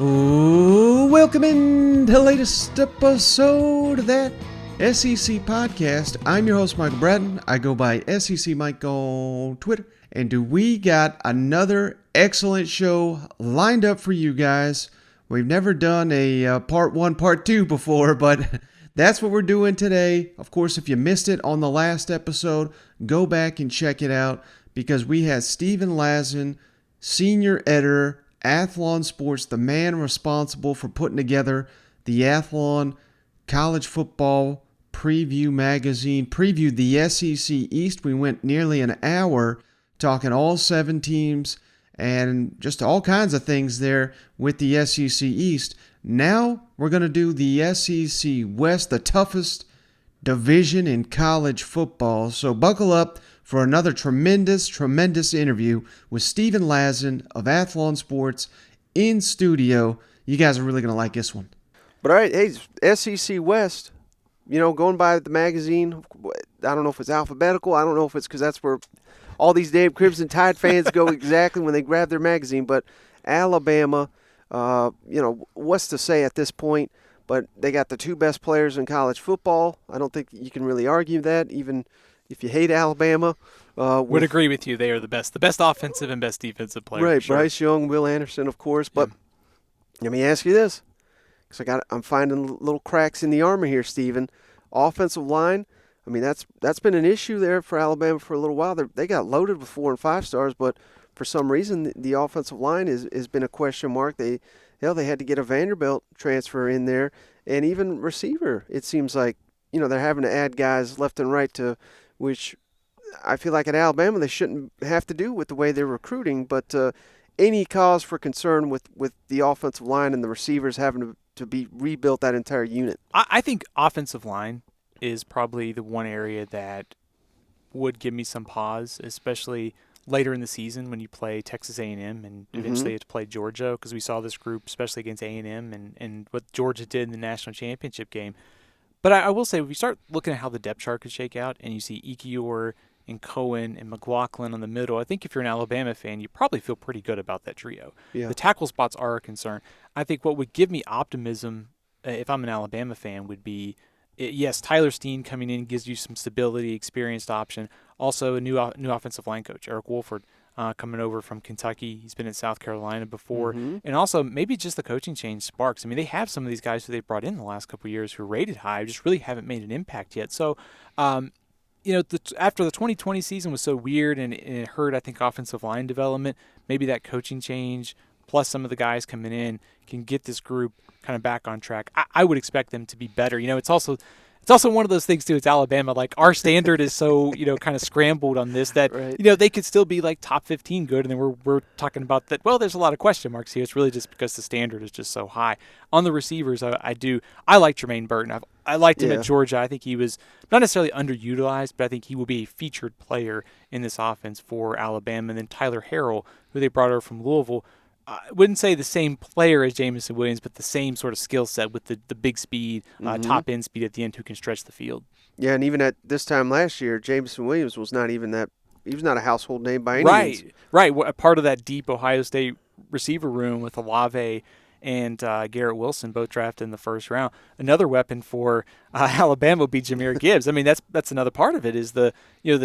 Welcome in to the latest episode of that SEC podcast. I'm your host, Michael Bratton. I go by SEC Mike on Twitter. And we got another excellent show lined up for you guys. We've never done a part one, part two before, but that's what we're doing today. Of course, if you missed it on the last episode, go back and check it out because we had Stephen Lassan, senior editor, Athlon Sports, the man responsible for putting together the Athlon College Football Preview magazine, previewed the SEC East. We went nearly an hour talking all 7 teams and just all kinds of things there with the SEC East. Now we're going to do the SEC West, the toughest division in college football. So buckle up for another tremendous interview with Stephen Lassan of Athlon Sports in studio. You guys are really going to like this one. But all right, hey, SEC West, going by the magazine, I don't know if it's alphabetical. I don't know if it's because that's where all these damn Crimson Tide fans go exactly when they grab their magazine. But Alabama, what's to say at this point? But they got the 2 best players in college football. I don't think you can really argue that, even if you hate Alabama. Would agree with you. They are the best offensive and best defensive players. Right, sure. Bryce Young, Will Anderson, of course. But Let me ask you this, because I'm finding little cracks in the armor here, Stephen. Offensive line, I mean, that's been an issue there for Alabama for a little while. They got loaded with 4 and 5 stars, but for some reason the offensive line has been a question mark. They had to get a Vanderbilt transfer in there, and even receiver. It seems like they're having to add guys left and right to, which I feel like at Alabama they shouldn't have to do with the way they're recruiting. But any cause for concern with the offensive line and the receivers having to be rebuilt, that entire unit? I think offensive line is probably the one area that would give me some pause, especially later in the season when you play Texas A&M and eventually you have to play Georgia, because we saw this group, especially against A&M and what Georgia did in the national championship game. But I will say, if you start looking at how the depth chart could shake out and you see Ekiyor and Cohen and McLaughlin on the middle, I think if you're an Alabama fan, you probably feel pretty good about that trio. Yeah. The tackle spots are a concern. I think what would give me optimism, if I'm an Alabama fan, would be, yes, Tyler Steen coming in gives you some stability, experienced option. Also, a new offensive line coach, Eric Wolford, coming over from Kentucky. He's been in South Carolina before. And also, maybe just the coaching change sparks. I mean, they have some of these guys who they brought in the last couple of years who are rated high, just really haven't made an impact yet. So, after the 2020 season was so weird and it hurt, I think, offensive line development, maybe that coaching change plus some of the guys coming in can get this group kind of back on track. I would expect them to be better. It's also one of those things too. It's Alabama. Like, our standard is so kind of scrambled on this that right. They could still be like top 15 good, and then we're talking about that. Well, there's a lot of question marks here. It's really just because the standard is just so high. On the receivers, I like Jermaine Burton. I liked him at Georgia. I think he was not necessarily underutilized, but I think he will be a featured player in this offense for Alabama. And then Tyler Harrell, who they brought over from Louisville. I wouldn't say the same player as Jamison Williams, but the same sort of skill set with the big speed, top end speed at the end, who can stretch the field. Yeah, and even at this time last year, Jamison Williams was not even that. He was not a household name by any means. Right. A part of that deep Ohio State receiver room with Olave and Garrett Wilson, both drafted in the first round. Another weapon for Alabama would be Jahmyr Gibbs. I mean, that's another part of it is the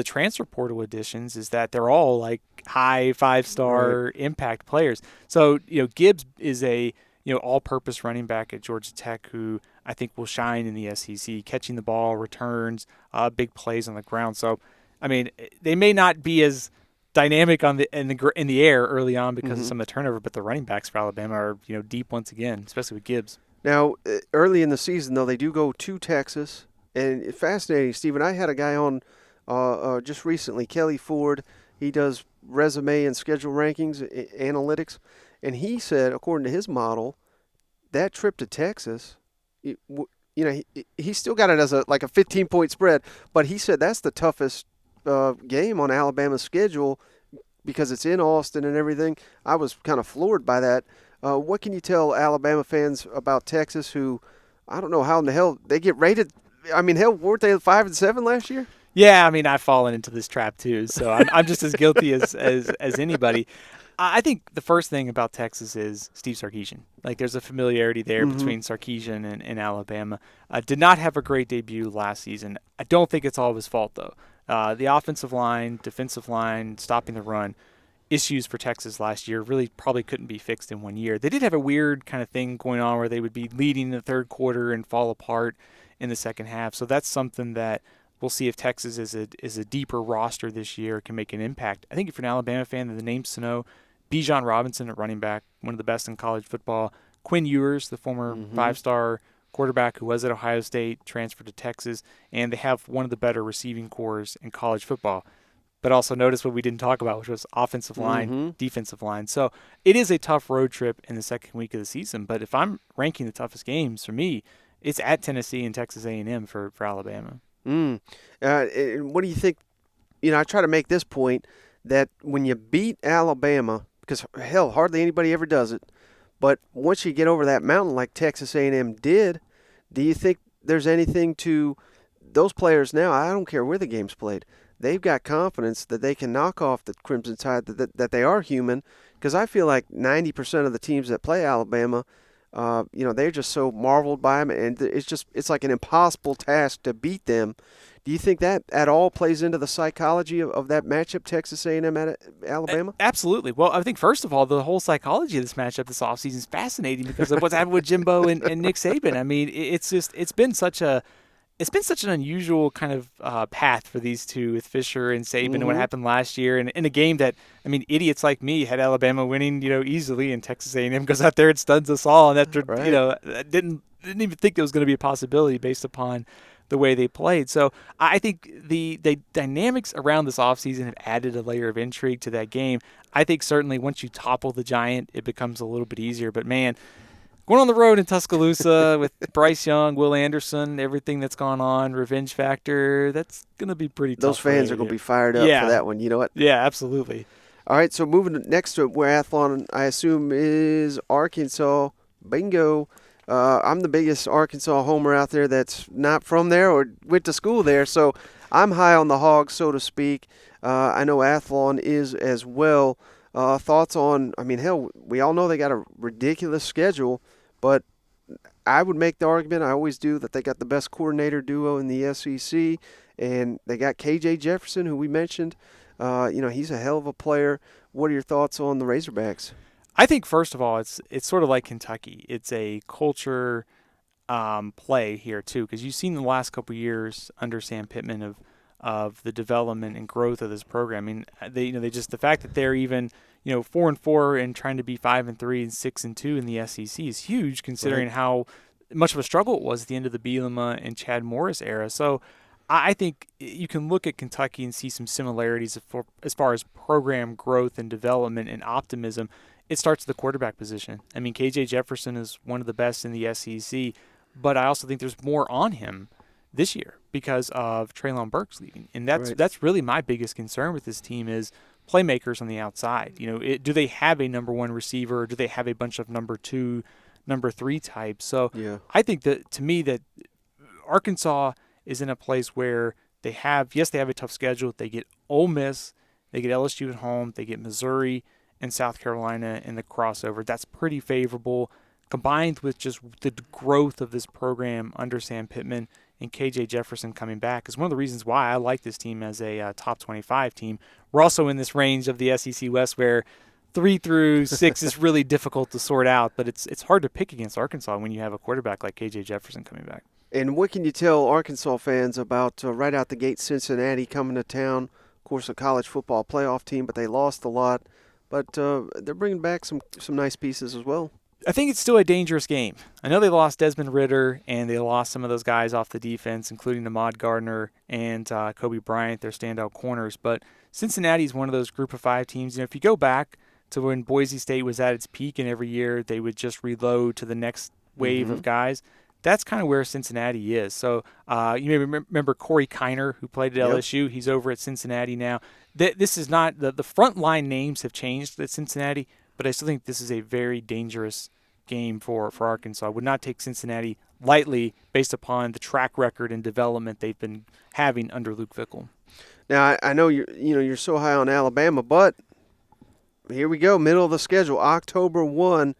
transfer portal additions is that they're all like high 5-star impact players. So Gibbs is a all-purpose running back at Georgia Tech who I think will shine in the SEC, catching the ball, returns, big plays on the ground. So I mean, they may not be as dynamic in the air early on because of some of the turnover, but the running backs for Alabama are deep once again, especially with Gibbs. Now, early in the season, though, they do go to Texas, and it's fascinating, Stephen. I had a guy on just recently, Kelly Ford. He does resume and schedule rankings, analytics, and he said, according to his model, that trip to Texas, he still got it as a 15-point spread, but he said that's the toughest game on Alabama's schedule because it's in Austin and everything. I was kind of floored by that. What can you tell Alabama fans about Texas who, I don't know how in the hell they get rated? I mean, hell, weren't they 5-7 last year? Yeah, I mean, I've fallen into this trap too, so I'm just as guilty as anybody. I think the first thing about Texas is Steve Sarkisian. Like, there's a familiarity there between Sarkisian and Alabama. Did not have a great debut last season. I don't think it's all of his fault, though. The offensive line, defensive line, stopping the run, issues for Texas last year really probably couldn't be fixed in 1 year. They did have a weird kind of thing going on where they would be leading in the third quarter and fall apart in the second half. So that's something that we'll see if Texas is a deeper roster this year, can make an impact. I think if you're an Alabama fan, the names to know: Bijan Robinson at running back, one of the best in college football. Quinn Ewers, the former five-star quarterback who was at Ohio State, transferred to Texas, and they have one of the better receiving cores in college football. But also notice what we didn't talk about, which was offensive line, defensive line. So it is a tough road trip in the second week of the season. But if I'm ranking the toughest games, for me, it's at Tennessee and Texas A&M for Alabama. What do you think? I try to make this point that when you beat Alabama, because, hell, hardly anybody ever does it, but once you get over that mountain like Texas A&M did, do you think there's anything to those players now? I don't care where the game's played. They've got confidence that they can knock off the Crimson Tide, that they are human, because I feel like 90% of the teams that play Alabama, they're just so marveled by them, and it's like an impossible task to beat them. Do you think that at all plays into the psychology of that matchup, Texas A&M at Alabama? Absolutely. Well, I think, first of all, the whole psychology of this matchup this offseason is fascinating because of what's happened with Jimbo and Nick Saban. I mean, it's been such an unusual kind of path for these two with Fisher and Saban and what happened last year, and in a game that, I mean, idiots like me had Alabama winning, easily, and Texas A&M goes out there and stuns us all, and after didn't even think there was going to be a possibility based upon the way they played. So I think the dynamics around this offseason have added a layer of intrigue to that game. I think certainly once you topple the giant, it becomes a little bit easier. But man, going on the road in Tuscaloosa with Bryce Young, Will Anderson, everything that's gone on, revenge factor, that's going to be pretty tough. Those fans are going to be fired up for that one. You know what? Yeah, absolutely. All right, so moving next to where Athlon, I assume, is Arkansas. Bingo. I'm the biggest Arkansas homer out there that's not from there or went to school there, so I'm high on the hog, so to speak. I know Athlon is as well. Thoughts on, hell, we all know they got a ridiculous schedule, but I would make the argument, I always do, that they got the best coordinator duo in the SEC, and they got KJ Jefferson, who we mentioned. He's a hell of a player. What are your thoughts on the Razorbacks? I think, first of all, it's sort of like Kentucky. It's a culture play here too, because you've seen the last couple of years under Sam Pittman of the development and growth of this program. I mean, the fact that they're even 4-4 and trying to be 5-3 and 6-2 in the SEC is huge, considering how much of a struggle it was at the end of the Bielema and Chad Morris era. So I think you can look at Kentucky and see some similarities as far as program growth and development and optimism. It starts at the quarterback position. I mean, KJ Jefferson is one of the best in the SEC, but I also think there's more on him this year because of Treylon Burks leaving. And that's really my biggest concern with this team is playmakers on the outside. Do they have a number one receiver, or do they have a bunch of number two, number three types? So I think that, to me, that Arkansas is in a place where they have a tough schedule. They get Ole Miss, they get LSU at home, they get Missouri and South Carolina in the crossover. That's pretty favorable, combined with just the growth of this program under Sam Pittman and KJ Jefferson coming back is one of the reasons why I like this team as a top 25 team. We're also in this range of the SEC West where 3 through 6 is really difficult to sort out, but it's hard to pick against Arkansas when you have a quarterback like KJ Jefferson coming back. And what can you tell Arkansas fans about right out the gate Cincinnati coming to town? Of course, a college football playoff team, but they lost a lot. But they're bringing back some nice pieces as well. I think it's still a dangerous game. I know they lost Desmond Ridder, and they lost some of those guys off the defense, including Ahmad Gardner and Kobe Bryant, their standout corners. But Cincinnati is one of those group of 5 teams. If you go back to when Boise State was at its peak and every year they would just reload to the next wave of guys, that's kind of where Cincinnati is. So you may remember Corey Kiner, who played at LSU. He's over at Cincinnati now. This is not – the front line names have changed at Cincinnati, but I still think this is a very dangerous game for Arkansas. I would not take Cincinnati lightly based upon the track record and development they've been having under Luke Fickell. Now, I know you're so high on Alabama, but here we go, middle of the schedule, October 1.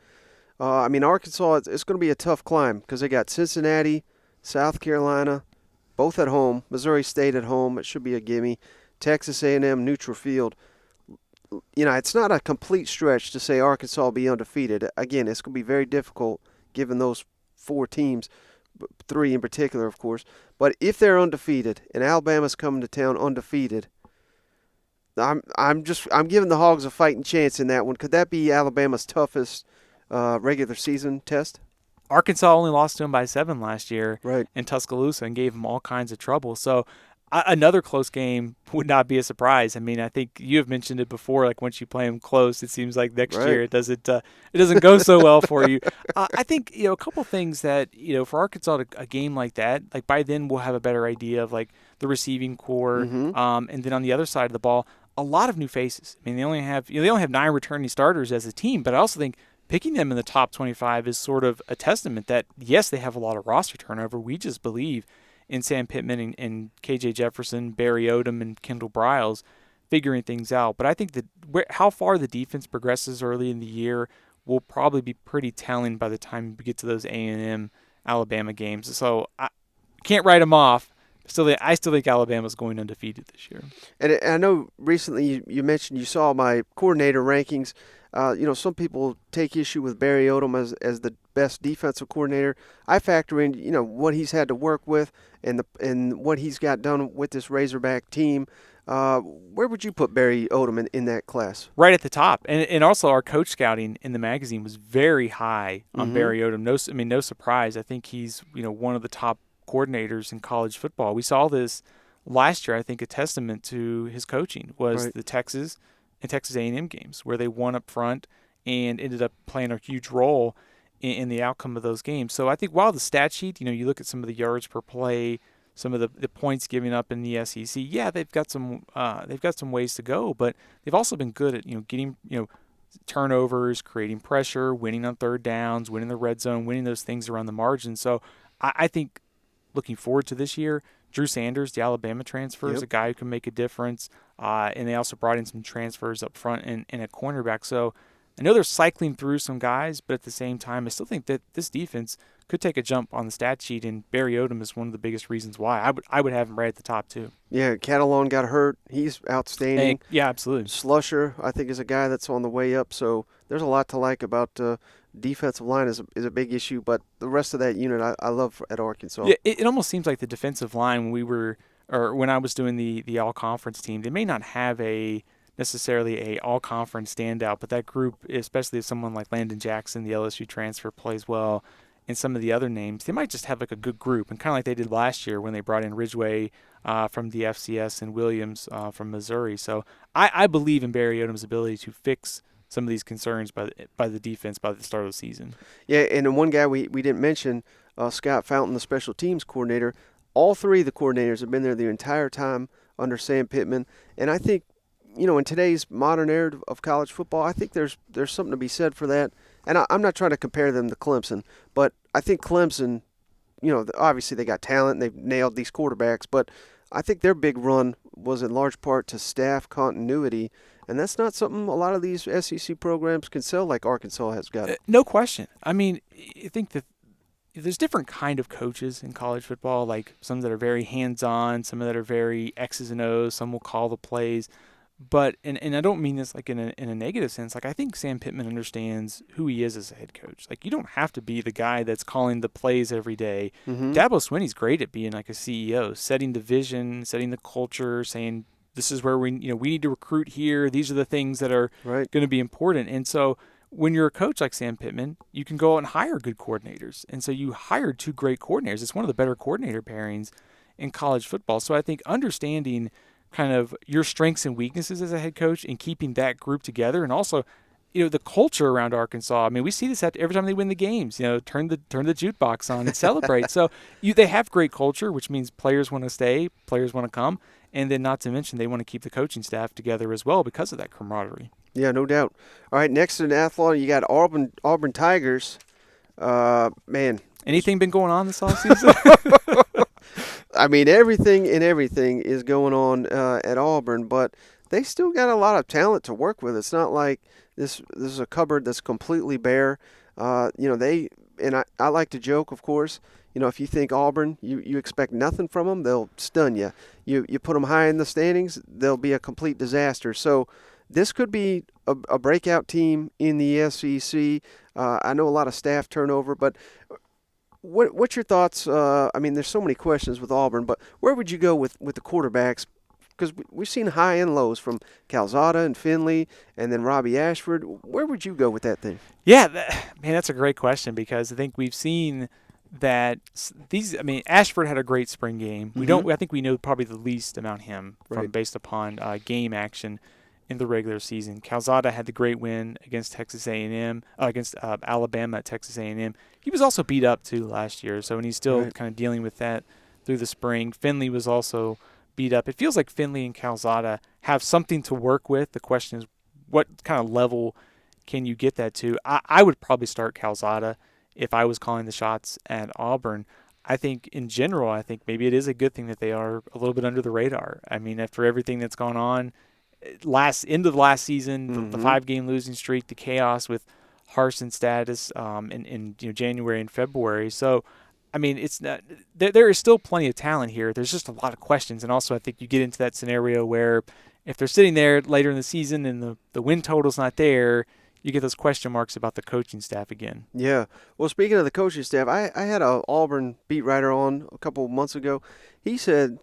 Arkansas, it's going to be a tough climb because they got Cincinnati, South Carolina, both at home. Missouri State at home. It should be a gimme. Texas A&M, neutral field. It's not a complete stretch to say Arkansas will be undefeated. Again, it's going to be very difficult given those 4 teams, 3 in particular, of course. But if they're undefeated and Alabama's coming to town undefeated, I'm giving the Hogs a fighting chance in that one. Could that be Alabama's toughest regular season test? Arkansas only lost to them by 7 last year in Tuscaloosa and gave them all kinds of trouble. So another close game would not be a surprise. I mean, I think you have mentioned it before. Like once you play them close, it seems like next year it doesn't go so well for you. I think a couple things that for Arkansas, a game like that, like by then we'll have a better idea of like the receiving core, and then on the other side of the ball, a lot of new faces. I mean, they only have 9 returning starters as a team, but I also think picking them in the top 25 is sort of a testament that yes, they have a lot of roster turnover. We just believe in Sam Pittman and KJ Jefferson, Barry Odom, and Kendall Briles figuring things out. But I think that how far the defense progresses early in the year will probably be pretty telling by the time we get to those A&M Alabama games. So I can't write them off. I still think Alabama's going undefeated this year. And I know recently you mentioned you saw my coordinator rankings. Some people take issue with Barry Odom as the best defensive coordinator. I factor in, what he's had to work with and what he's got done with this Razorback team. Where would you put Barry Odom in that class? Right at the top. And also our coach scouting in the magazine was very high on Barry Odom. No surprise. I think he's, one of the top coordinators in college football. We saw this last year. I think a testament to his coaching was the Texas A&M games where they won up front and ended up playing a huge role in the outcome of those games. So I think while the stat sheet, you look at some of the yards per play, some of the points given up in the SEC, yeah, they've got some ways to go, but they've also been good at getting turnovers, creating pressure, winning on third downs, winning the red zone, winning those things around the margin. So I think looking forward to this year, Drew Sanders, the Alabama transfer, is a guy who can make a difference. And they also brought in some transfers up front and a cornerback. So I know they're cycling through some guys, but at the same time, I still think that this defense could take a jump on the stat sheet, and Barry Odom is one of the biggest reasons why. I would have him right at the top, too. Yeah, Catalon got hurt. He's outstanding. Yeah, absolutely. Slusher, I think, is a guy that's on the way up. So there's a lot to like about defensive line is a big issue, but the rest of that unit I love at Arkansas. Yeah, it almost seems like the defensive line when I was doing the all-conference team, they may not have necessarily a all-conference standout, but that group, especially if someone like Landon Jackson, the LSU transfer, plays well, and some of the other names, they might just have like a good group, and kind of like they did last year when they brought in Ridgeway from the FCS and Williams from Missouri. So I believe in Barry Odom's ability to fix some of these concerns by the defense by the start of the season. Yeah, and one guy we didn't mention, Scott Fountain, the special teams coordinator. All 3 of the coordinators have been there the entire time under Sam Pittman, and I think, in today's modern era of college football, I think there's something to be said for that. And I'm not trying to compare them to Clemson, but I think Clemson, obviously they got talent and they've nailed these quarterbacks, but I think their big run was in large part to staff continuity, and that's not something a lot of these SEC programs can sell like Arkansas has got. No question. I mean, I think that there's different kind of coaches in college football, like some that are very hands-on, some that are very X's and O's, some will call the plays. But and I don't mean this like in a negative sense. Like I think Sam Pittman understands who he is as a head coach. Like you don't have to be the guy that's calling the plays every day. Dabo Swinney's great at being like a CEO, setting the vision, setting the culture, saying this is where we need to recruit here. These are the things that are going to be important. And so when you're a coach like Sam Pittman, you can go out and hire good coordinators. And so you hired 2 great coordinators. It's one of the better coordinator pairings in college football. So I think understanding kind of your strengths and weaknesses as a head coach and keeping that group together, and also, the culture around Arkansas. I mean, we see this every time they win the games. Turn the jukebox on and celebrate. So they have great culture, which means players want to stay, players want to come, and then not to mention they want to keep the coaching staff together as well because of that camaraderie. Yeah, no doubt. All right, next in Athlon, you got Auburn Tigers. Man, anything been going on this offseason? I mean, everything is going on at Auburn, but they still got a lot of talent to work with. It's not like this is a cupboard that's completely bare. I like to joke, of course. If you think Auburn, you expect nothing from them, they'll stun you. You put them high in the standings, they'll be a complete disaster. So this could be a breakout team in the SEC. I know a lot of staff turnover, but what's your thoughts? There's so many questions with Auburn, but where would you go with the quarterbacks? Because we've seen high and lows from Calzada and Finley and then Robbie Ashford. Where would you go with that thing? Yeah, that's a great question because I think we've seen that Ashford had a great spring game. I think we know probably the least about him based upon game action in the regular season. Calzada had the great win against Texas A&M, against Alabama at Texas A&M. He was also beat up too last year, and he's still kind of dealing with that through the spring. Finley was also beat up. It feels like Finley and Calzada have something to work with. The question is, what kind of level can you get that to? I would probably start Calzada if I was calling the shots at Auburn. I think in general, maybe it is a good thing that they are a little bit under the radar. I mean, after everything that's gone on, end of last season, the 5-game losing streak, the chaos with Harsin's status in January and February. So, it's not, there is still plenty of talent here. There's just a lot of questions, and also I think you get into that scenario where if they're sitting there later in the season and the win total's not there, you get those question marks about the coaching staff again. Yeah. Well, speaking of the coaching staff, I had an Auburn beat writer on a couple of months ago. He said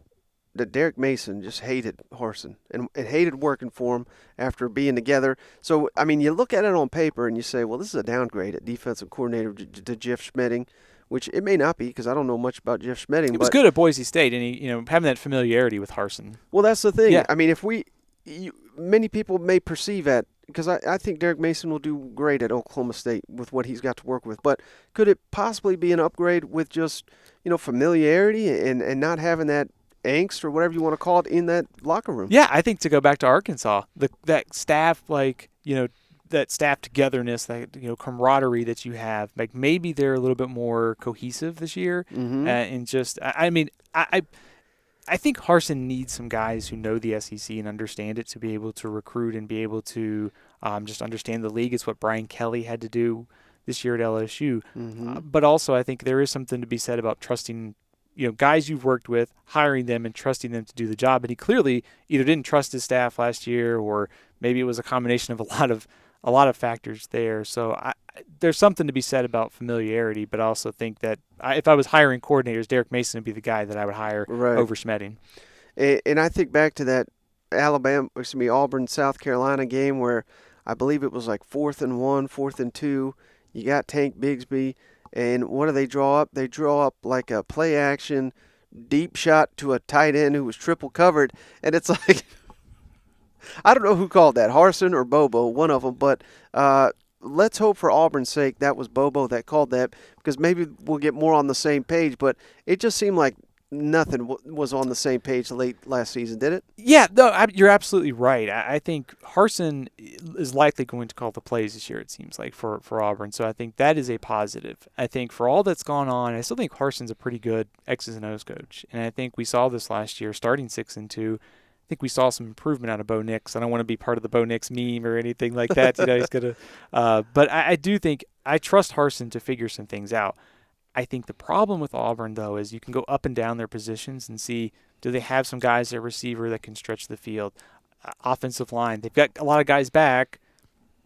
that Derek Mason just hated Harsin and hated working for him after being together. So, you look at it on paper and you say, well, this is a downgrade at defensive coordinator to Jeff Schmedding, which it may not be because I don't know much about Jeff Schmedding. He was good at Boise State, and he, having that familiarity with Harsin. Well, that's the thing. Yeah. Many people may perceive that, because I think Derek Mason will do great at Oklahoma State with what he's got to work with. But could it possibly be an upgrade with just, familiarity and not having that angst or whatever you want to call it in that locker room? Yeah, I think to go back to Arkansas, that staff, that staff togetherness, that camaraderie that you have, maybe they're a little bit more cohesive this year. And just, I think Harsin needs some guys who know the SEC and understand it to be able to recruit and be able to just understand the league. It's what Brian Kelly had to do this year at LSU. But also I think there is something to be said about trusting guys you've worked with, hiring them and trusting them to do the job. And he clearly either didn't trust his staff last year, or maybe it was a combination of a lot of factors there. So there's something to be said about familiarity, but I also think that if I was hiring coordinators, Derek Mason would be the guy that I would hire over Schmedding. And I think back to that Auburn, South Carolina game where I believe it was like 4th and 1, 4th and 2. You got Tank Bigsby, and what do they draw up? They draw up like a play action deep shot to a tight end who was triple covered, and it's like I don't know who called that, Harsin or Bobo, one of them, but let's hope for Auburn's sake that was Bobo that called that, because maybe we'll get more on the same page. But it just seemed like nothing was on the same page late last season, did it? Yeah, no, you're absolutely right. I think Harsin is likely going to call the plays this year, it seems like, for Auburn. So I think that is a positive. I think for all that's gone on, I still think Harsin's a pretty good X's and O's coach. And I think we saw this last year, starting 6-2. I think we saw some improvement out of Bo Nix. I don't want to be part of the Bo Nix meme or anything like that. He's gonna. But I do think I trust Harsin to figure some things out. I think the problem with Auburn, though, is you can go up and down their positions and see, do they have some guys at receiver that can stretch the field? Offensive line, they've got a lot of guys back.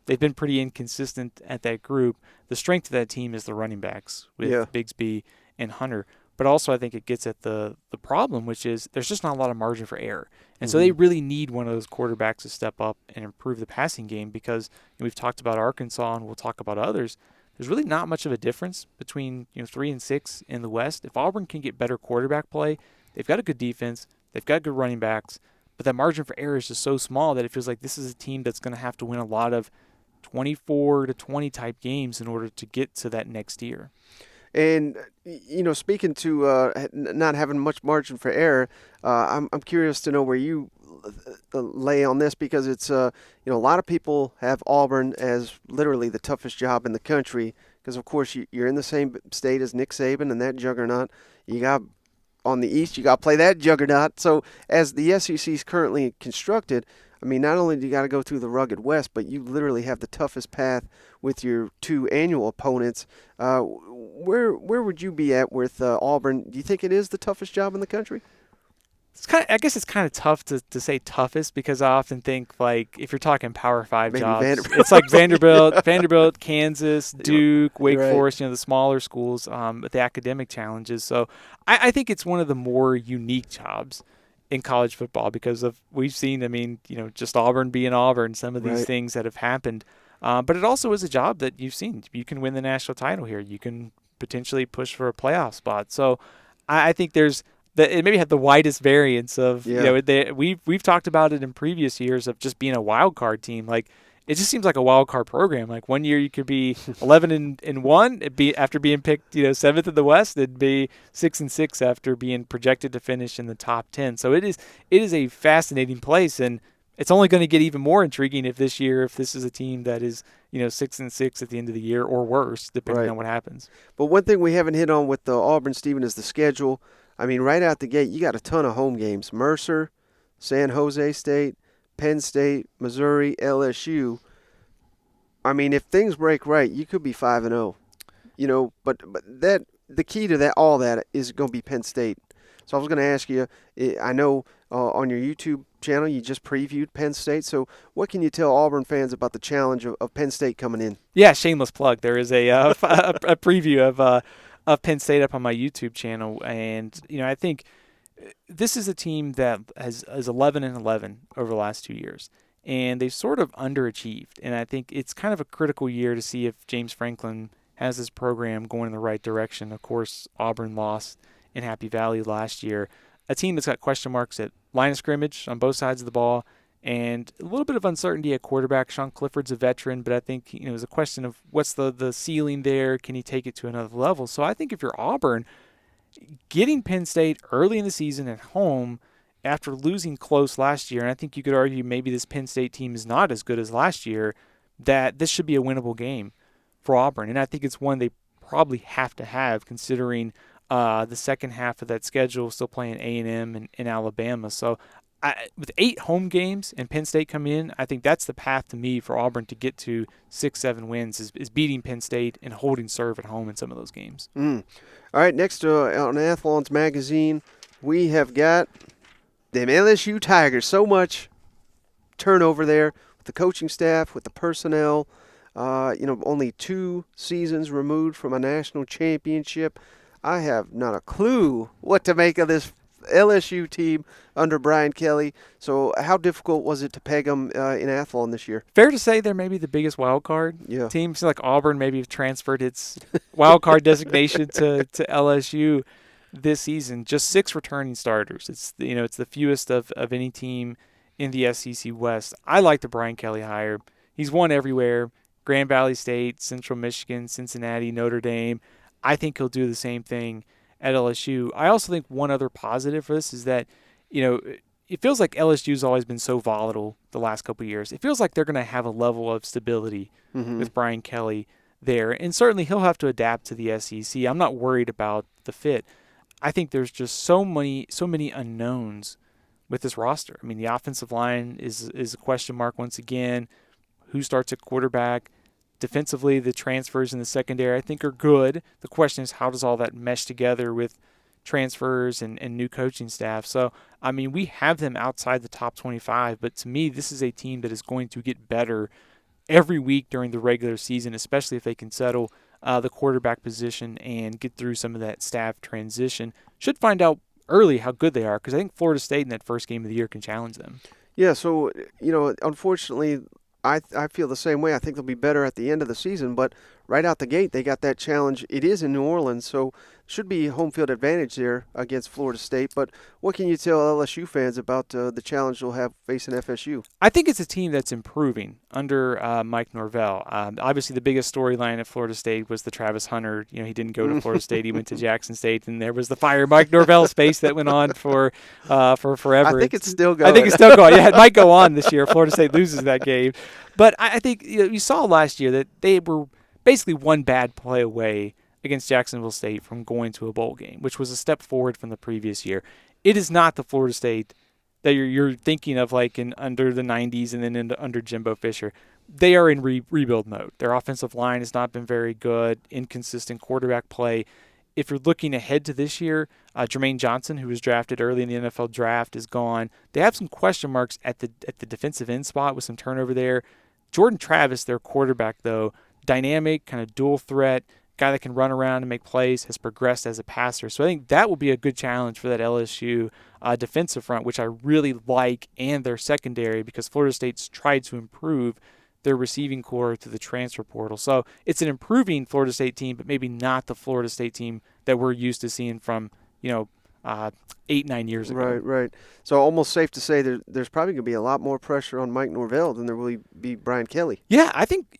They've been pretty inconsistent at that group. The strength of that team is the running backs with Bigsby and Hunter. But also I think it gets at the problem, which is there's just not a lot of margin for error. And so they really need one of those quarterbacks to step up and improve the passing game, because we've talked about Arkansas and we'll talk about others. There's really not much of a difference between 3 and 6 in the West. If Auburn can get better quarterback play, they've got a good defense, they've got good running backs, but that margin for error is just so small that it feels like this is a team that's going to have to win a lot of 24-20 type games in order to get to that next year. And, speaking to not having much margin for error, I'm curious to know where you lay on this, because it's, a lot of people have Auburn as literally the toughest job in the country, because, of course, you're in the same state as Nick Saban and that juggernaut. You got on the East, you got to play that juggernaut. So as the SEC is currently constructed, I mean, not only do you got to go through the rugged West, but you literally have the toughest path with your two annual opponents. Where would you be at with Auburn? Do you think it is the toughest job in the country? I guess it's kind of tough to say toughest, because I often think, like, if you're talking Power 5 Maybe jobs, Vanderbilt. it's like Vanderbilt, Kansas, Duke, Wake Right. Forest, the smaller schools with the academic challenges. So I think it's one of the more unique jobs in college football, because of we've seen, just Auburn being Auburn, some of these Right. things that have happened. But it also is a job that you've seen. You can win the national title here. You can potentially push for a playoff spot. So I think there's it maybe had the widest variance of we've talked about it in previous years of just being a wild card team. Like, it just seems like a wild card program. Like, one year you could be 11-1, it'd be after being picked 7th in the West. It'd be 6-6 after being projected to finish in the top 10. So it is a fascinating place, and it's only going to get even more intriguing if this is a team that is 6-6 at the end of the year or worse, depending Right. on what happens. But one thing we haven't hit on with the Auburn, Stephen, is the schedule. I mean, right out the gate, you got a ton of home games. Mercer, San Jose State, Penn State, Missouri, LSU. I mean, if things break right, you could be 5-0. But that the key to all that is going to be Penn State. So I was going to ask you, I know on your YouTube channel you just previewed Penn State. So what can you tell Auburn fans about the challenge of Penn State coming in? Yeah, shameless plug. There is a a preview of Penn State up on my YouTube channel, and I think this is a team that is 11-11 over the last 2 years, and they've sort of underachieved. And I think it's kind of a critical year to see if James Franklin has his program going in the right direction. Of course, Auburn lost in Happy Valley last year. A team that's got question marks at line of scrimmage on both sides of the ball, and a little bit of uncertainty at quarterback. Sean Clifford's a veteran, but I think it was a question of what's the ceiling there. Can he take it to another level? So I think if you're Auburn, getting Penn State early in the season at home after losing close last year, and I think you could argue maybe this Penn State team is not as good as last year, that this should be a winnable game for Auburn. And I think it's one they probably have to have, considering the second half of that schedule, still playing A&M and Alabama. So with 8 home games and Penn State coming in, I think that's the path to me for Auburn to get to 6-7 wins is beating Penn State and holding serve at home in some of those games. All right, next on Athlon's magazine, we have got them LSU Tigers. So much turnover there with the coaching staff, with the personnel. Only 2 seasons removed from a national championship. I have not a clue what to make of this LSU team under Brian Kelly. So how difficult was it to peg them in Athlon this year? Fair to say they're maybe the biggest wild card. Yeah. Teams like Auburn maybe have transferred its wild card designation to LSU this season. Just 6 returning starters. It's the fewest of any team in the SEC West. I like the Brian Kelly hire. He's won everywhere: Grand Valley State, Central Michigan, Cincinnati, Notre Dame. I think he'll do the same thing at LSU. I also think one other positive for this is that, it feels like LSU's always been so volatile the last couple of years. It feels like they're going to have a level of stability with Brian Kelly there. And certainly he'll have to adapt to the SEC. I'm not worried about the fit. I think there's just so many unknowns with this roster. I mean, the offensive line is a question mark once again. Who starts at quarterback? Defensively, the transfers in the secondary, I think, are good. The question is, how does all that mesh together with transfers and new coaching staff? So, I mean, we have them outside the top 25, but to me, this is a team that is going to get better every week during the regular season, especially if they can settle the quarterback position and get through some of that staff transition. Should find out early how good they are, because I think Florida State in that first game of the year can challenge them. Yeah, so, unfortunately, I feel the same way. I think they'll be better at the end of the season, but right out the gate, they got that challenge. It is in New Orleans, so should be home field advantage there against Florida State. But what can you tell LSU fans about the challenge they'll have facing FSU? I think it's a team that's improving under Mike Norvell. Obviously, the biggest storyline at Florida State was the Travis Hunter. He didn't go to Florida State; he went to Jackson State, and there was the fire Mike Norvell space that went on for forever. I think it's still going. I think it's still going. Yeah, it might go on this year. Florida State loses that game, but I think you saw last year that they were basically one bad play away against Jacksonville State from going to a bowl game, which was a step forward from the previous year. It is not the Florida State that you're thinking of like in under the 90s and then under Jimbo Fisher. They are in rebuild mode. Their offensive line has not been very good, inconsistent quarterback play. If you're looking ahead to this year, Jermaine Johnson, who was drafted early in the NFL draft, is gone. They have some question marks at the defensive end spot with some turnover there. Jordan Travis, their quarterback, though, dynamic, kind of dual threat, guy that can run around and make plays, has progressed as a passer. So I think that will be a good challenge for that LSU defensive front, which I really like, and their secondary, because Florida State's tried to improve their receiving core through the transfer portal. So it's an improving Florida State team, but maybe not the Florida State team that we're used to seeing from, 8-9 years ago. Right. So almost safe to say there's probably going to be a lot more pressure on Mike Norvell than there will be Brian Kelly. Yeah, I think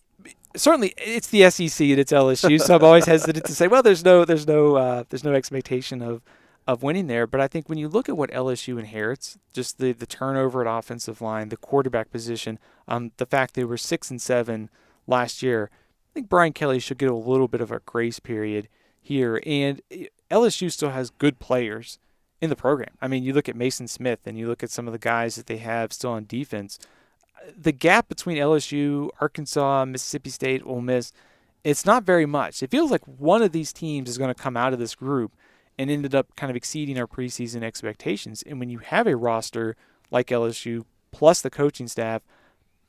certainly it's the SEC and it's LSU, so I'm always hesitant to say, well, there's no expectation of winning there. But I think when you look at what LSU inherits, just the turnover at offensive line, the quarterback position, the fact they were 6-7 last year, I think Brian Kelly should get a little bit of a grace period here. And LSU still has good players in the program. I mean, you look at Mason Smith and you look at some of the guys that they have still on defense. The gap between LSU, Arkansas, Mississippi State, Ole Miss, it's not very much. It feels like one of these teams is going to come out of this group and ended up kind of exceeding our preseason expectations. And when you have a roster like LSU plus the coaching staff,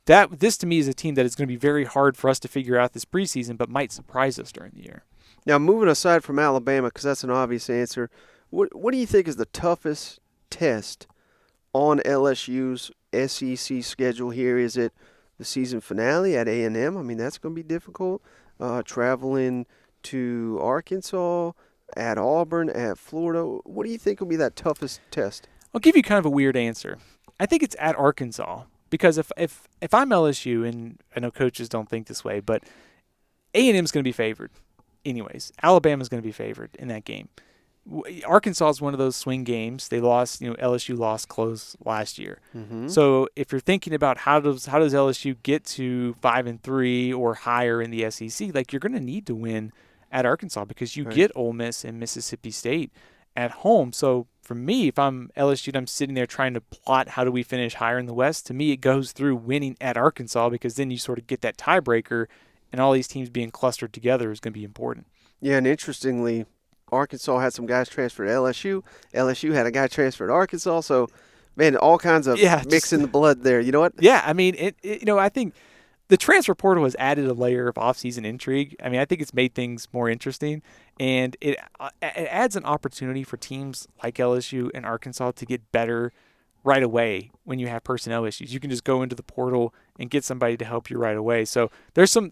this to me is a team that is going to be very hard for us to figure out this preseason, but might surprise us during the year. Now, moving aside from Alabama, because that's an obvious answer, what do you think is the toughest test on LSU's SEC schedule here? Is it the season finale at A&M? I mean, that's going to be difficult. Traveling to Arkansas, at Auburn, at Florida. What do you think will be that toughest test? I'll give you kind of a weird answer. I think it's at Arkansas, because if I'm LSU, and I know coaches don't think this way, but A&M's going to be favored anyways. Alabama's going to be favored in that game. Arkansas is one of those swing games. They lost, LSU lost close last year. Mm-hmm. So if you're thinking about how does LSU get to 5-3 or higher in the SEC, like, you're going to need to win at Arkansas, because you get Ole Miss and Mississippi State at home. So for me, if I'm LSU and I'm sitting there trying to plot how do we finish higher in the West, to me it goes through winning at Arkansas, because then you sort of get that tiebreaker, and all these teams being clustered together is going to be important. Yeah, and interestingly, Arkansas had some guys transfer to LSU. LSU had a guy transfer to Arkansas. So, man, all kinds of mixing the blood there. You know what? Yeah, I mean, I think the transfer portal has added a layer of offseason intrigue. I mean, I think it's made things more interesting, and it adds an opportunity for teams like LSU and Arkansas to get better right away when you have personnel issues. You can just go into the portal and get somebody to help you right away. So there's some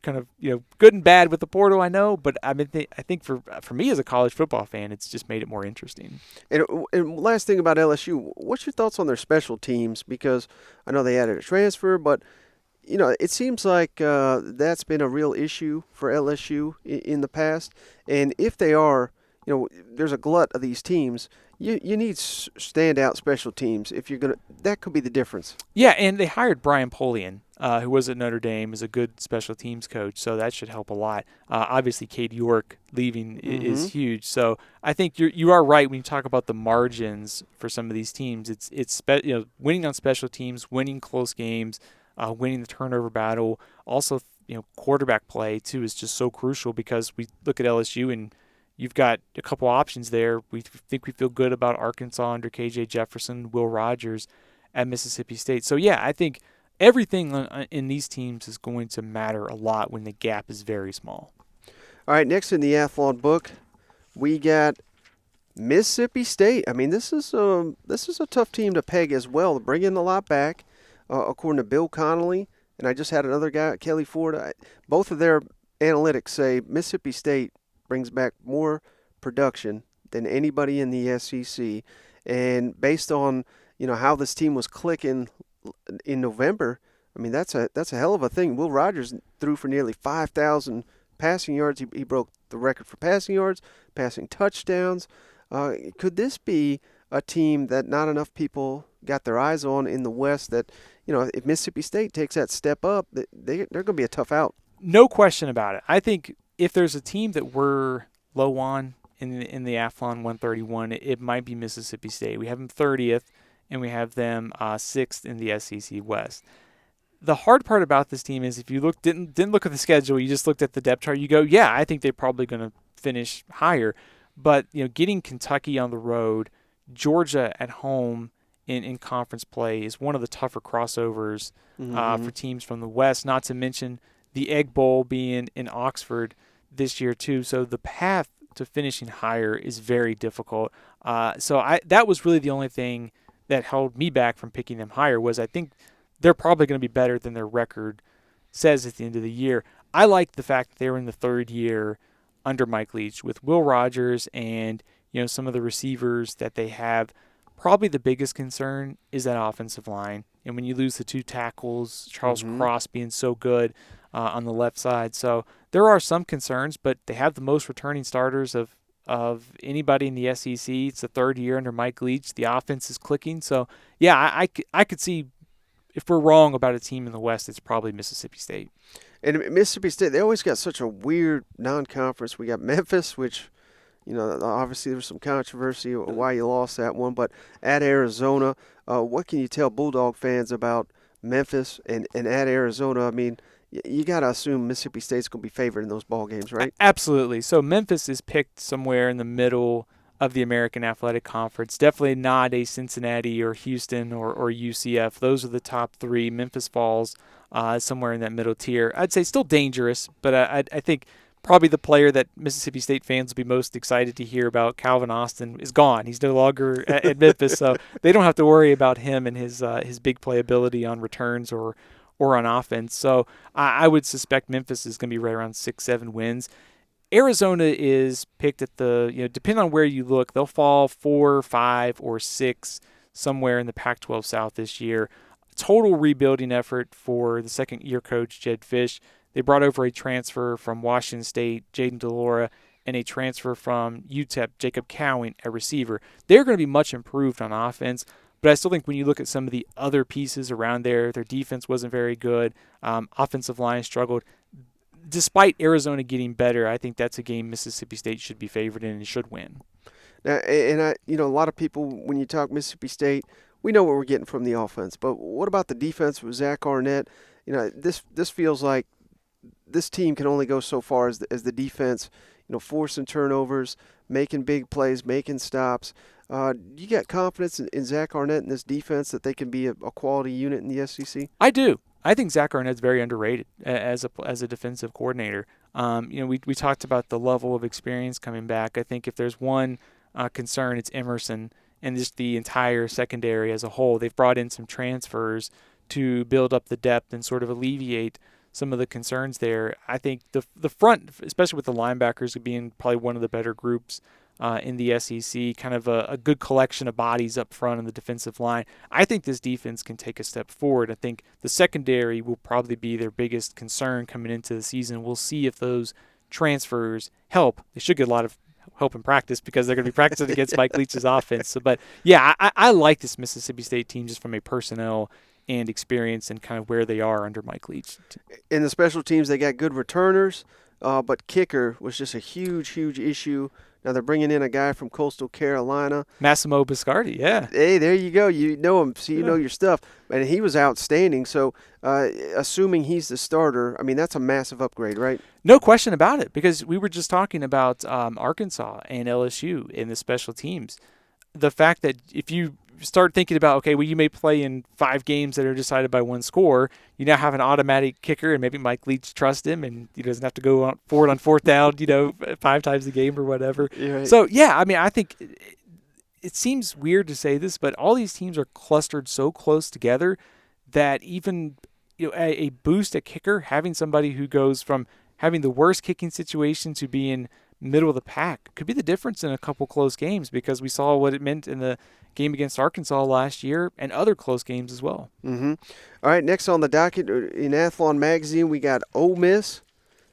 kind of good and bad with the portal, I know, but I think for me as a college football fan, it's just made it more interesting. And last thing about LSU, what's your thoughts on their special teams? Because I know they added a transfer, but it seems like that's been a real issue for LSU in the past. And if they are, there's a glut of these teams. You need standout special teams if you're that could be the difference. Yeah, and they hired Brian Polian, who was at Notre Dame, is a good special teams coach, so that should help a lot. Obviously, Cade York leaving is huge. So I think you are right when you talk about the margins for some of these teams. It's winning on special teams, winning close games, winning the turnover battle. Also, quarterback play too is just so crucial, because we look at LSU and you've got a couple options there. We feel good about Arkansas under KJ Jefferson, Will Rogers at Mississippi State. So, yeah, I think everything in these teams is going to matter a lot when the gap is very small. All right, next in the Athlon book, we got Mississippi State. I mean, this is a tough team to peg as well. They're bringing a lot back, according to Bill Connolly. And I just had another guy, Kelly Ford. Both of their analytics say Mississippi State brings back more production than anybody in the SEC. And based on, how this team was clicking in November, I mean, that's a hell of a thing. Will Rogers threw for nearly 5,000 passing yards. He broke the record for passing yards, passing touchdowns. Could this be a team that not enough people got their eyes on in the West, that, if Mississippi State takes that step up, they're going to be a tough out? No question about it. I think if there's a team that we're low on in the Athlon 131, it might be Mississippi State. We have them 30th, and we have them 6th in the SEC West. The hard part about this team is if you didn't look at the schedule, you just looked at the depth chart, you go, yeah, I think they're probably going to finish higher. But getting Kentucky on the road, Georgia at home in conference play is one of the tougher crossovers for teams from the West, not to mention the Egg Bowl being in Oxford this year too. So the path to finishing higher is very difficult. That was really the only thing that held me back from picking them higher was I think they're probably going to be better than their record says at the end of the year. I like the fact that they're in the third year under Mike Leach with Will Rogers and some of the receivers that they have. Probably the biggest concern is that offensive line. And when you lose the 2 tackles, Charles Cross being so good on the left side. So there are some concerns, but they have the most returning starters of anybody in the SEC. It's the third year under Mike Leach. The offense is clicking. So, yeah, I could see if we're wrong about a team in the West, it's probably Mississippi State. And Mississippi State, they always got such a weird non-conference. We got Memphis, which – obviously there's some controversy why you lost that one, but at Arizona, what can you tell Bulldog fans about Memphis and at Arizona? I mean, you got to assume Mississippi State's going to be favored in those ball games, right? Absolutely. So Memphis is picked somewhere in the middle of the American Athletic Conference. Definitely not a Cincinnati or Houston or UCF. Those are the top 3. Memphis falls somewhere in that middle tier. I'd say still dangerous, but I think probably the player that Mississippi State fans will be most excited to hear about, Calvin Austin, is gone. He's no longer at Memphis, so they don't have to worry about him and his big playability on returns or on offense. So I would suspect Memphis is going to be right around 6-7 wins. Arizona is picked at the, depending on where you look, they'll fall 4, 5, or 6 somewhere in the Pac-12 South this year. Total rebuilding effort for the second-year coach, Jed Fish. They brought over a transfer from Washington State, Jaden DeLora, and a transfer from UTEP, Jacob Cowing, a receiver. They're going to be much improved on offense, but I still think when you look at some of the other pieces around there, their defense wasn't very good. Offensive line struggled. Despite Arizona getting better, I think that's a game Mississippi State should be favored in and should win. Now, and a lot of people, when you talk Mississippi State, we know what we're getting from the offense, but what about the defense with Zach Arnett? This feels like this team can only go so far as the defense, forcing turnovers, making big plays, making stops. You got confidence in Zach Arnett and this defense that they can be a quality unit in the SEC? I do. I think Zach Arnett's very underrated as a defensive coordinator. We talked about the level of experience coming back. I think if there's one concern, it's Emerson and just the entire secondary as a whole. They've brought in some transfers to build up the depth and sort of alleviate some of the concerns there. I think the front, especially with the linebackers being probably one of the better groups in the SEC, kind of a good collection of bodies up front on the defensive line. I think this defense can take a step forward. I think the secondary will probably be their biggest concern coming into the season. We'll see if those transfers help. They should get a lot of help in practice because they're going to be practicing against Mike Leach's offense. But yeah, I like this Mississippi State team just from a personnel and experience and kind of where they are under Mike Leach. In the special teams, they got good returners, but kicker was just a huge, huge issue. Now they're bringing in a guy from Coastal Carolina. Massimo Biscardi, yeah. Hey, there you go. You know him, so you know your stuff. And he was outstanding. So assuming he's the starter, I mean, that's a massive upgrade, right? No question about it, because we were just talking about Arkansas and LSU in the special teams. The fact that if you start thinking about, okay, well, you may play in 5 games that are decided by one score, you now have an automatic kicker, and maybe Mike Leach trusts him, and he doesn't have to go forward on 4th down, 5 times a game or whatever. Right. So, yeah, I mean, I think it seems weird to say this, but all these teams are clustered so close together that even a boost at kicker, having somebody who goes from having the worst kicking situation to being middle of the pack could be the difference in a couple close games, because we saw what it meant in the game against Arkansas last year and other close games as well. Mm-hmm. All right, next on the docket in Athlon magazine, we got Ole Miss.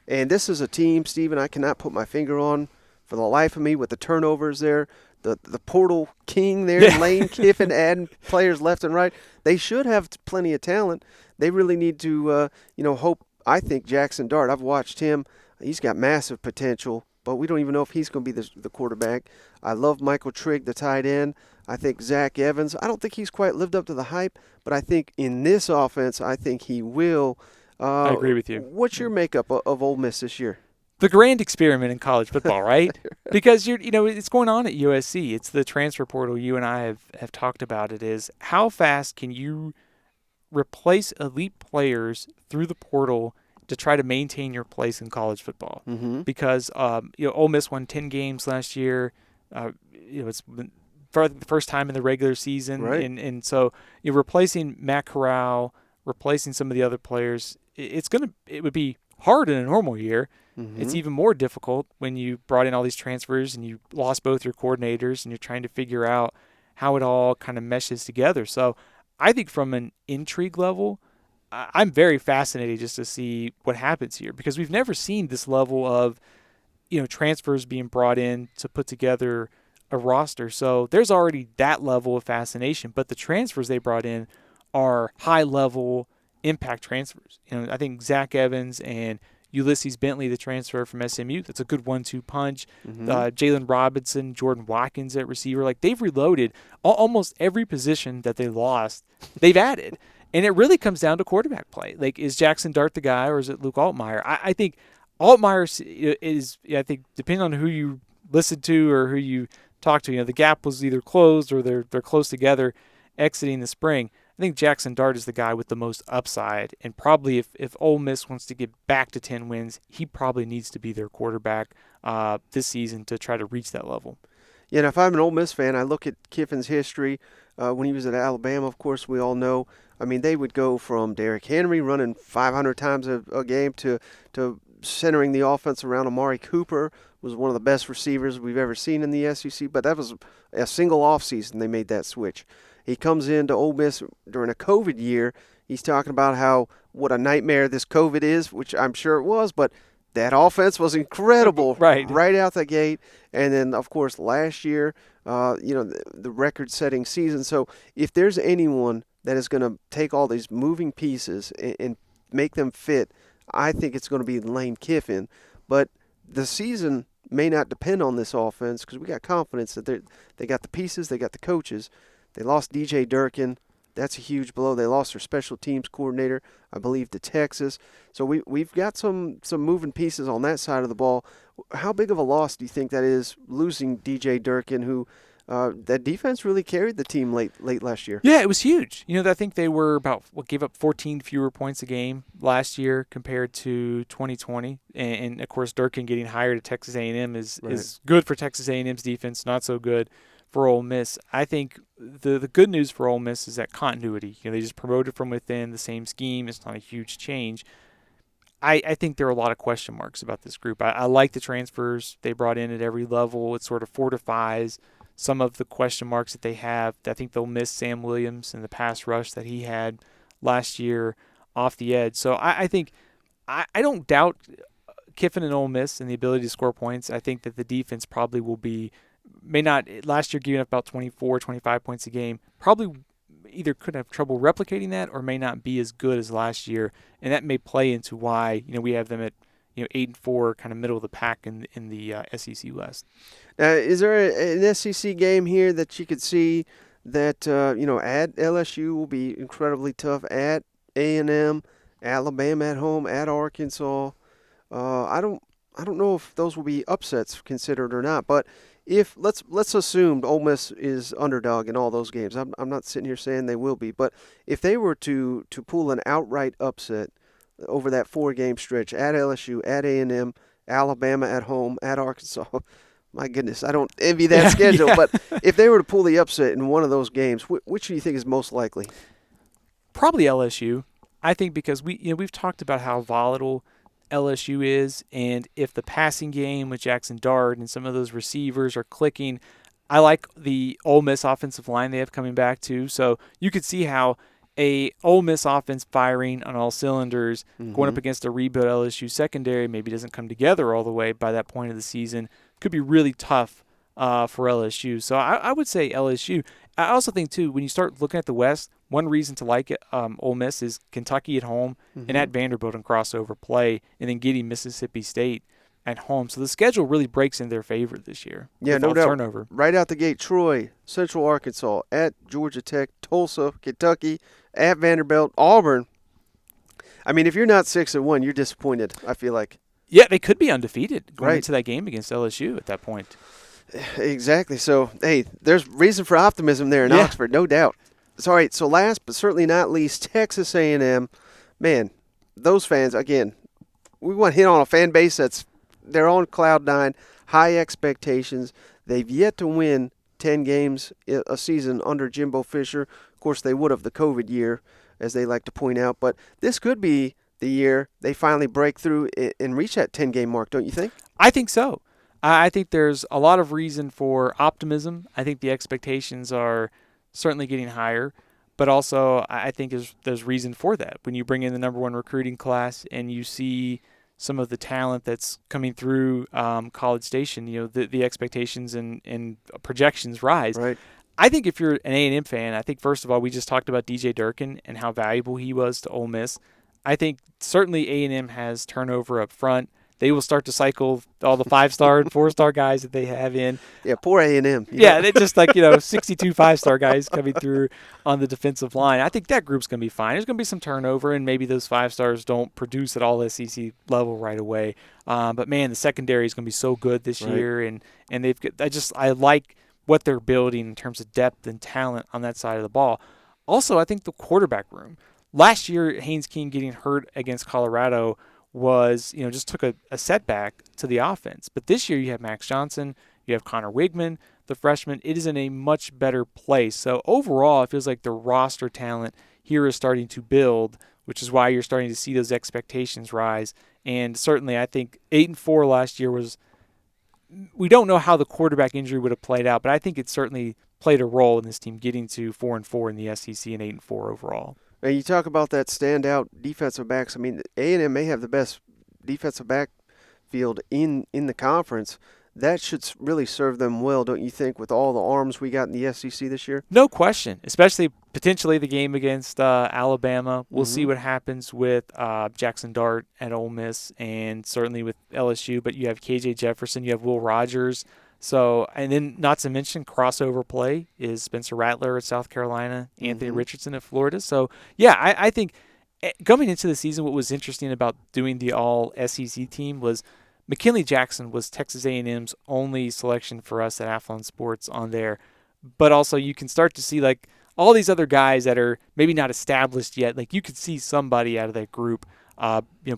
And this is a team, Stephen, I cannot put my finger on for the life of me with the turnovers there. The portal king there, yeah. Lane Kiffin adding players left and right. They should have plenty of talent. They really need to, hope. I think Jackson Dart, I've watched him. He's got massive potential, but we don't even know if he's going to be the quarterback. I love Michael Trigg, the tight end. I think Zach Evans, I don't think he's quite lived up to the hype, but I think in this offense, I think he will. I agree with you. What's your makeup of Ole Miss this year? The grand experiment in college football, right? Because it's going on at USC. It's the transfer portal. You and I have talked about it. Is how fast can you replace elite players through the portal to try to maintain your place in college football? Mm-hmm. Because Ole Miss won 10 games last year. It's been for the first time in the regular season, Right. and so you're replacing Matt Corral, replacing some of the other players. It would be hard in a normal year. Mm-hmm. It's even more difficult when you brought in all these transfers and you lost both your coordinators and you're trying to figure out how it all kind of meshes together. So I think from an intrigue level, I'm very fascinated just to see what happens here, because we've never seen this level of transfers being brought in to put together a roster. So there's already that level of fascination, but the transfers they brought in are high level impact transfers. I think Zach Evans and Ulysses Bentley, the transfer from SMU, that's a good 1-2 punch. Mm-hmm. Jalen Robinson, Jordan Watkins at receiver. Like, they've reloaded almost every position that they lost. They've added. And it really comes down to quarterback play. Like, is Jackson Dart the guy, or is it Luke Altmaier? I think Altmaier is, I think, depending on who you listen to or who you talk to, the gap was either closed or they're close together exiting the spring. I think Jackson Dart is the guy with the most upside, and probably if Ole Miss wants to get back to 10 wins, he probably needs to be their quarterback this season to try to reach that level. Yeah, and if I'm an Ole Miss fan, I look at Kiffin's history. When he was at Alabama, of course, we all know. I mean, they would go from Derrick Henry running 500 times a game to centering the offense around Amari Cooper, was one of the best receivers we've ever seen in the SEC. But that was a single offseason they made that switch. He comes into Ole Miss during a COVID year. He's talking about what a nightmare this COVID is, which I'm sure it was, but that offense was incredible right out the gate. And then, of course, last year, the record-setting season. So if there's anyone that is going to take all these moving pieces and make them fit, I think it's going to be Lane Kiffin. But the season may not depend on this offense, because we got confidence that they got the pieces, they got the coaches. They lost DJ Durkin. That's a huge blow. They lost their special teams coordinator, I believe, to Texas. So we've got some moving pieces on that side of the ball. How big of a loss do you think that is, losing DJ Durkin, who that defense really carried the team late last year? Yeah, it was huge. I think they were gave up 14 fewer points a game last year compared to 2020. And of course, Durkin getting hired at Texas A&M is good for Texas A&M's defense, not so good for Ole Miss. I think the good news for Ole Miss is that continuity. They just promoted from within, the same scheme. It's not a huge change. I think there are a lot of question marks about this group. I like the transfers they brought in at every level. It sort of fortifies some of the question marks that they have. I think they'll miss Sam Williams and the pass rush that he had last year off the edge. So I think I don't doubt Kiffin and Ole Miss and the ability to score points. I think that the defense probably may not, last year giving up about 24, 25 points a game, probably either could have trouble replicating that or may not be as good as last year. And that may play into why, we have them at, 8-4, kind of middle of the pack in the SEC West. Is there an SEC game here that you could see that, at LSU will be incredibly tough, at A&M, Alabama at home, at Arkansas? I don't know if those will be upsets considered or not, but if let's assume Ole Miss is underdog in all those games. I'm not sitting here saying they will be, but if they were to pull an outright upset over that 4-game stretch at LSU, at A&M, Alabama at home, at Arkansas, my goodness, I don't envy that schedule. Yeah. But if they were to pull the upset in one of those games, which do you think is most likely? Probably LSU. I think because we've talked about how volatile LSU is, and if the passing game with Jackson Dart and some of those receivers are clicking, I like the Ole Miss offensive line they have coming back too. So you could see how a Ole Miss offense firing on all cylinders, going up against a rebuild LSU secondary, maybe doesn't come together all the way by that point of the season, could be really tough for LSU. So I would say LSU. I also think, too, when you start looking at the West, one reason to like it, Ole Miss is Kentucky at home and at Vanderbilt in crossover play, and then getting Mississippi State at home. So the schedule really breaks in their favor this year. Yeah, with no all doubt. Turnover. Right out the gate, Troy, Central Arkansas, at Georgia Tech, Tulsa, Kentucky, at Vanderbilt, Auburn. I mean, if you're not 6-1, you're disappointed, I feel like. Yeah, they could be undefeated going Right. into that game against LSU at that point. Exactly. So, hey, there's reason for optimism there in Yeah. Oxford, no doubt. So, all right, so last but certainly not least, Texas A&M. Man, those fans, again, we want to hit on a fan base they're on cloud nine, high expectations. They've yet to win 10 games a season under Jimbo Fisher. Of course, they would have the COVID year, as they like to point out. But this could be the year they finally break through and reach that 10-game mark, don't you think? I think so. I think there's a lot of reason for optimism. I think the expectations are certainly getting higher, but also I think there's reason for that. When you bring in the number one recruiting class and you see some of the talent that's coming through College Station, the expectations and projections rise. Right. I think if you're an A&M fan, I think first of all, we just talked about DJ Durkin and how valuable he was to Ole Miss. I think certainly A&M has turnover up front. They will start to cycle all the 5-star and 4-star guys that they have in. Yeah, poor A&M. Yeah, they just 62 5-star guys coming through on the defensive line. I think that group's going to be fine. There's going to be some turnover, and maybe those 5-stars don't produce at all SEC level right away. But man, the secondary is going to be so good this year, and I like what they're building in terms of depth and talent on that side of the ball. Also, I think the quarterback room. Last year, Haynes King getting hurt against Colorado was, just took a setback to the offense. But this year you have Max Johnson, you have Connor Wigman, the freshman. It is in a much better place. So overall, it feels like the roster talent here is starting to build, which is why you're starting to see those expectations rise. And certainly I think 8-4 last year was, we don't know how the quarterback injury would have played out, but I think it certainly played a role in this team getting to 4-4 in the SEC and 8-4 overall. And you talk about that standout defensive backs. I mean, A&M may have the best defensive backfield in the conference. That should really serve them well, don't you think, with all the arms we got in the SEC this year? No question, especially potentially the game against Alabama. We'll see what happens with Jackson Dart at Ole Miss and certainly with LSU. But you have KJ Jefferson, you have Will Rogers. So, and then not to mention crossover play is Spencer Rattler at South Carolina, Anthony Richardson at Florida. So, yeah, I think coming into the season, what was interesting about doing the all-SEC team was McKinley Jackson was Texas A&M's only selection for us at Athlon Sports on there. But also you can start to see like all these other guys that are maybe not established yet. Like you could see somebody out of that group,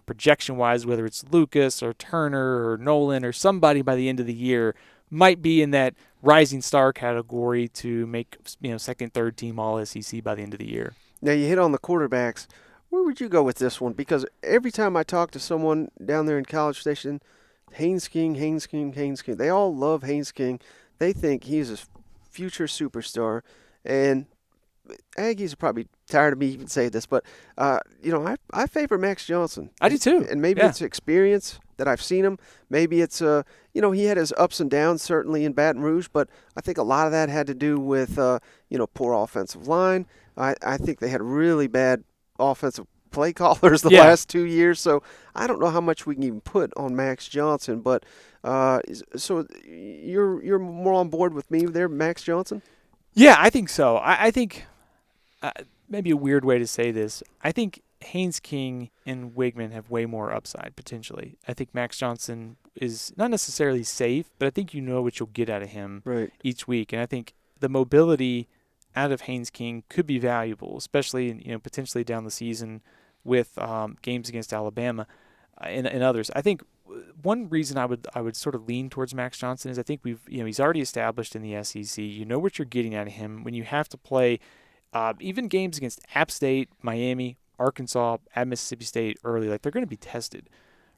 projection-wise, whether it's Lucas or Turner or Nolan or somebody by the end of the year might be in that rising star category to make, second, third team all SEC by the end of the year. Now, you hit on the quarterbacks. Where would you go with this one? Because every time I talk to someone down there in College Station, Haynes King, they all love Haynes King. They think he's a future superstar. And Aggies are probably tired of me even saying this, but, I favor Max Johnson. I do too. And maybe it's experience that I've seen him. Maybe it's, he had his ups and downs certainly in Baton Rouge, but I think a lot of that had to do with, poor offensive line. I think they had really bad offensive play callers the last 2 years, so I don't know how much we can even put on Max Johnson. But so you're more on board with me there, Max Johnson? Yeah, I think so. I think maybe a weird way to say this. I think Haynes King and Wigman have way more upside potentially. I think Max Johnson is not necessarily safe, but I think you know what you'll get out of him each week, and I think the mobility out of Haynes King could be valuable, especially potentially down the season with games against Alabama and others. I think one reason I would sort of lean towards Max Johnson is I think he's already established in the SEC. You know what you're getting out of him when you have to play even games against App State, Miami, Arkansas, at Mississippi State early. Like they're going to be tested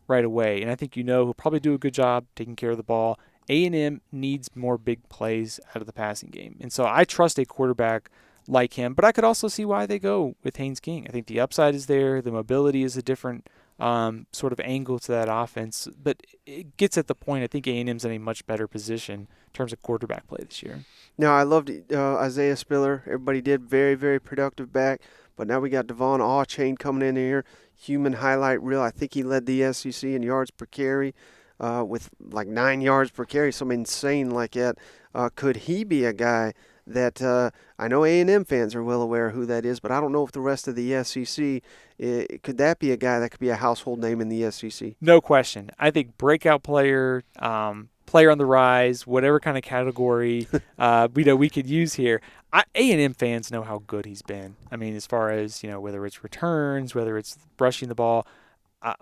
right away, and I think he'll probably do a good job taking care of the ball. A&M needs more big plays out of the passing game. And so I trust a quarterback like him, but I could also see why they go with Haynes King. I think the upside is there. The mobility is a different sort of angle to that offense, but it gets at the point I think A&M's in a much better position in terms of quarterback play this year. Now, I loved Isaiah Spiller. Everybody did very, very productive back, but now we got Devon Awchain coming in here. Human highlight reel. I think he led the SEC in yards per carry. with like 9 yards per carry, something insane like that. Could he be a guy that I know A&M fans are well aware who that is, but I don't know if the rest of the SEC, could that be a guy that could be a household name in the SEC? No question. I think breakout player, player on the rise, whatever kind of category we could use here. A&M fans know how good he's been. I mean, as far as, whether it's returns, whether it's brushing the ball.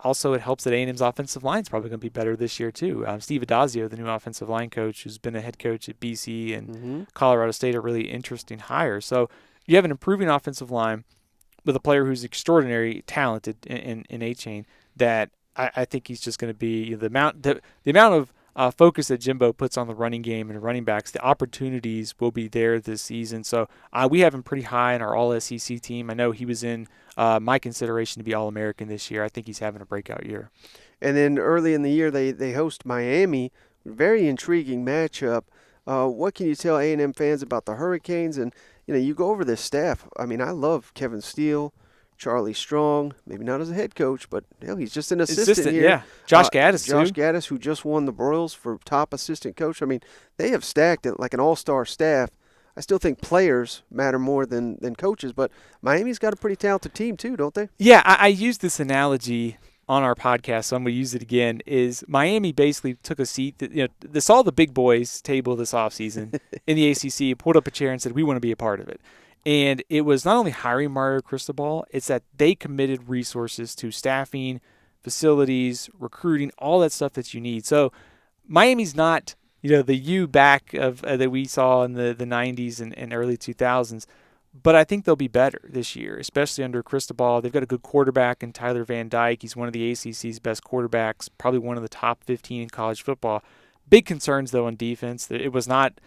Also, it helps that A&M's offensive line is probably going to be better this year, too. Steve Adazio, the new offensive line coach, who's been a head coach at BC and Colorado State, a really interesting hire. So you have an improving offensive line with a player who's extraordinary talented in A-Chain that I think he's just going to be the amount of focus that Jimbo puts on the running game and running backs, the opportunities will be there this season. So we have him pretty high in our All-SEC team. I know he was in my consideration to be All-American this year. I think he's having a breakout year. And then early in the year, they host Miami. Very intriguing matchup. What can you tell A&M fans about the Hurricanes? And, you go over this staff. I mean, I love Kevin Steele, Charlie Strong, maybe not as a head coach, but he's just an assistant here. Yeah. Josh Gaddis, Josh Gaddis, who just won the Broyles for top assistant coach. I mean, they have stacked it like an all-star staff. I still think players matter more than coaches, but Miami's got a pretty talented team too, don't they? Yeah, I used this analogy on our podcast, so I'm going to use it again, is Miami basically took a seat that, they saw the big boys table this offseason in the ACC, pulled up a chair and said, we want to be a part of it. And it was not only hiring Mario Cristobal, it's that they committed resources to staffing, facilities, recruiting, all that stuff that you need. So Miami's not, the U back of that we saw in the 90s and early 2000s, but I think they'll be better this year, especially under Cristobal. They've got a good quarterback in Tyler Van Dyke. He's one of the ACC's best quarterbacks, probably one of the top 15 in college football. Big concerns, though, on defense. It was not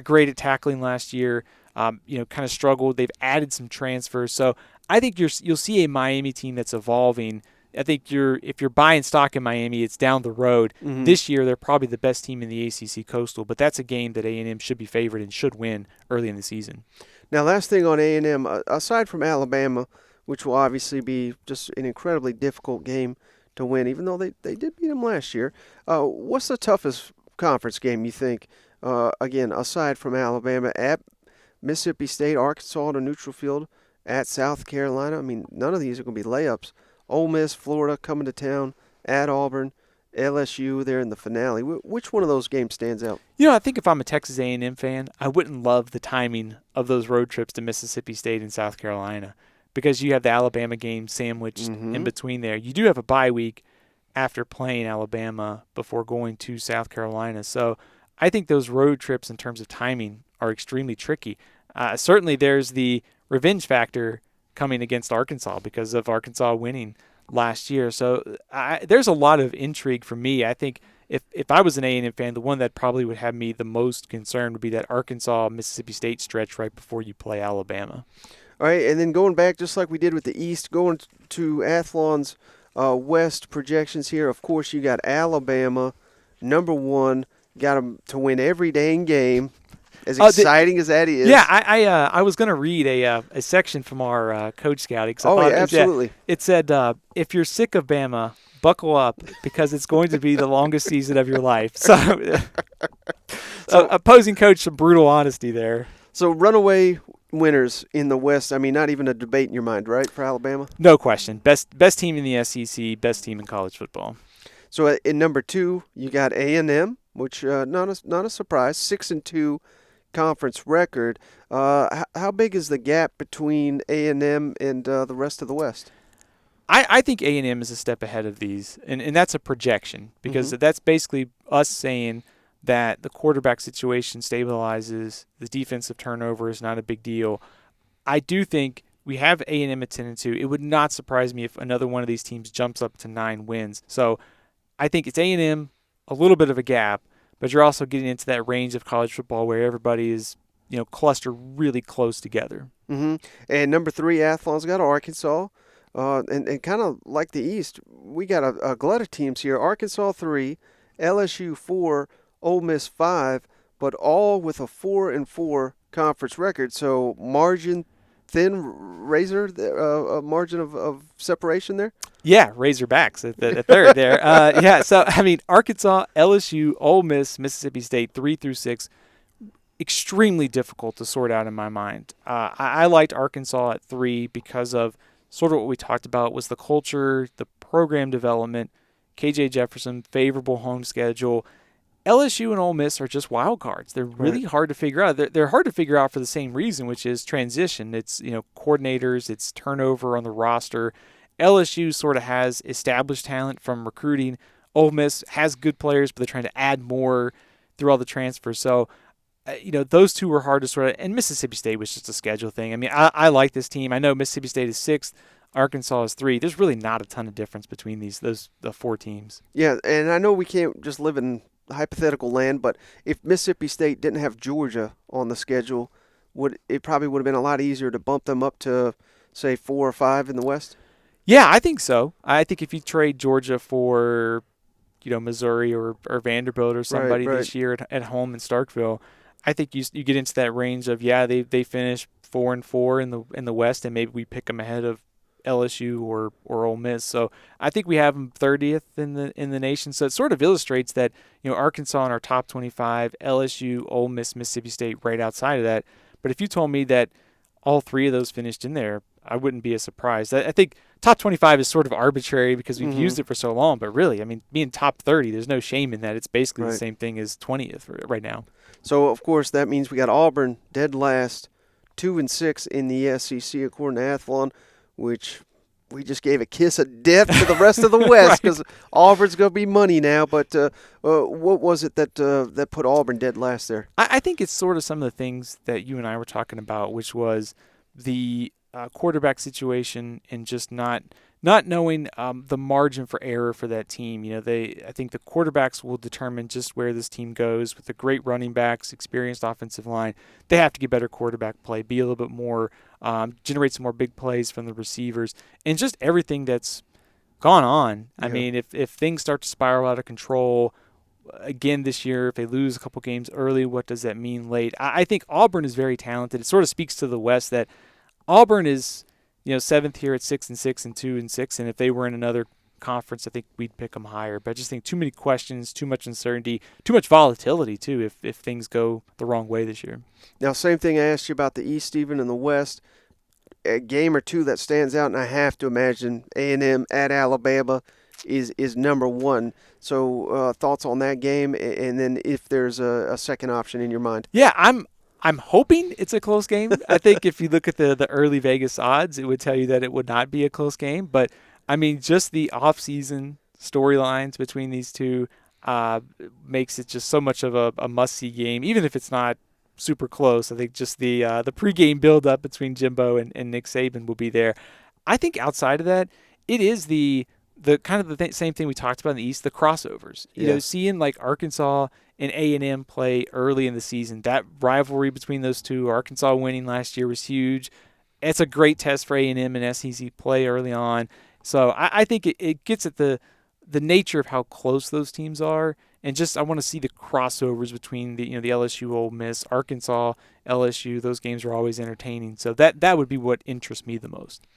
great at tackling last year. Kind of struggled. They've added some transfers. So I think you'll see a Miami team that's evolving. I think if you're buying stock in Miami, it's down the road. Mm-hmm. This year, they're probably the best team in the ACC Coastal, but that's a game that A&M should be favored and should win early in the season. Now, last thing on A&M, aside from Alabama, which will obviously be just an incredibly difficult game to win, even though they did beat them last year, what's the toughest conference game you think, again, aside from Alabama, at Mississippi State, Arkansas on a neutral field, at South Carolina? I mean, none of these are going to be layups. Ole Miss, Florida coming to town, at Auburn, LSU there in the finale. Which one of those games stands out? I think if I'm a Texas A&M fan, I wouldn't love the timing of those road trips to Mississippi State and South Carolina because you have the Alabama game sandwiched in between there. You do have a bye week after playing Alabama before going to South Carolina. So I think those road trips in terms of timing are extremely tricky. Certainly there's the revenge factor coming against Arkansas because of Arkansas winning last year. So there's a lot of intrigue for me. I think if I was an A&M fan, the one that probably would have me the most concerned would be that Arkansas-Mississippi State stretch right before you play Alabama. All right, and then going back, just like we did with the East, going to Athlon's West projections here, of course you got Alabama, number one, got them to win every dang game. As exciting as that is. Yeah, I was going to read a section from our Coach Scouting. Absolutely. It said, if you're sick of Bama, buckle up because it's going to be the longest season of your life. So opposing coach, some brutal honesty there. So runaway winners in the West, I mean, not even a debate in your mind, right, for Alabama? No question. Best team in the SEC, best team in college football. So in number 2, you got A&M, which not a surprise, 6-2 conference record. How big is the gap between A&M and the rest of the West? I think A&M is a step ahead of these, and that's a projection because that's basically us saying that the quarterback situation stabilizes, the defensive turnover is not a big deal. I do think we have A&M at 10-2. It would not surprise me if another one of these teams jumps up to 9 wins. So I think it's A&M, a little bit of a gap, but you're also getting into that range of college football where everybody is, clustered really close together. Mm-hmm. And number 3, Athlon's got Arkansas. And kind of like the East, we got a glut of teams here. Arkansas 3, LSU 4, Ole Miss 5, but all with a 4-4 conference record. So margin thin razor, a margin of separation there? Yeah, Razorbacks at third there. Yeah, so, I mean, Arkansas, LSU, Ole Miss, Mississippi State, 3 through 6, extremely difficult to sort out in my mind. I liked Arkansas at 3 because of sort of what we talked about was the culture, the program development, KJ Jefferson, favorable home schedule. LSU and Ole Miss are just wild cards. They're really hard to figure out. They're hard to figure out for the same reason, which is transition. It's, coordinators, it's turnover on the roster. LSU sort of has established talent from recruiting. Ole Miss has good players, but they're trying to add more through all the transfers. So, those two were hard to sort of, and Mississippi State was just a schedule thing. I mean, I like this team. I know Mississippi State is 6th, Arkansas is 3. There's really not a ton of difference between the 4 teams. Yeah, and I know we can't just live in hypothetical land, but if Mississippi State didn't have Georgia on the schedule, it probably would have been a lot easier to bump them up to, say, 4 or 5 in the West? Yeah, I think so. I think if you trade Georgia for, Missouri or Vanderbilt or somebody right. this year at home in Starkville, I think you get into that range of they finish 4-4 in the West, and maybe we pick them ahead of LSU or Ole Miss. So I think we have them 30th in the nation. So it sort of illustrates that Arkansas in our top 25, LSU, Ole Miss, Mississippi State right outside of that. But if you told me that all 3 of those finished in there, I wouldn't be as surprised. I think top 25 is sort of arbitrary because we've used it for so long. But really, I mean, being top 30, there's no shame in that. It's basically the same thing as 20th right now. So, of course, that means we got Auburn dead last, 2-6 in the SEC according to Athlon, which we just gave a kiss of death to the rest of the West because Auburn's going to be money now. But what was it that put Auburn dead last there? I think it's sort of some of the things that you and I were talking about, which was the quarterback situation and just not knowing the margin for error for that team. I think the quarterbacks will determine just where this team goes with the great running backs, experienced offensive line. They have to get better quarterback play, be a little bit more, generate some more big plays from the receivers, and just everything that's gone on. Yeah. I mean, if things start to spiral out of control again this year, if they lose a couple games early, what does that mean late? I think Auburn is very talented. It sort of speaks to the West that Auburn is, 7th here at 6-6 and 2-6, and if they were in another conference, I think we'd pick them higher. But I just think too many questions, too much uncertainty, too much volatility too if things go the wrong way this year. Now, same thing I asked you about the East, Stephen, and the West. A game or two that stands out, and I have to imagine A&M at Alabama is number 1. So thoughts on that game, and then if there's a second option in your mind. Yeah, I'm hoping it's a close game. I think if you look at the early Vegas odds, it would tell you that it would not be a close game. But, I mean, just the off-season storylines between these two makes it just so much of a must-see game, even if it's not super close. I think just the pregame build-up between Jimbo and Nick Saban will be there. I think outside of that, it is the kind of the same thing we talked about in the East, the crossovers. Seeing like Arkansas and A&M play early in the season, that rivalry between those two, Arkansas winning last year was huge. It's a great test for A&M and SEC play early on. So I think it gets at the nature of how close those teams are, and just I want to see the crossovers between the LSU, Ole Miss, Arkansas, LSU. Those games are always entertaining. So that would be what interests me the most.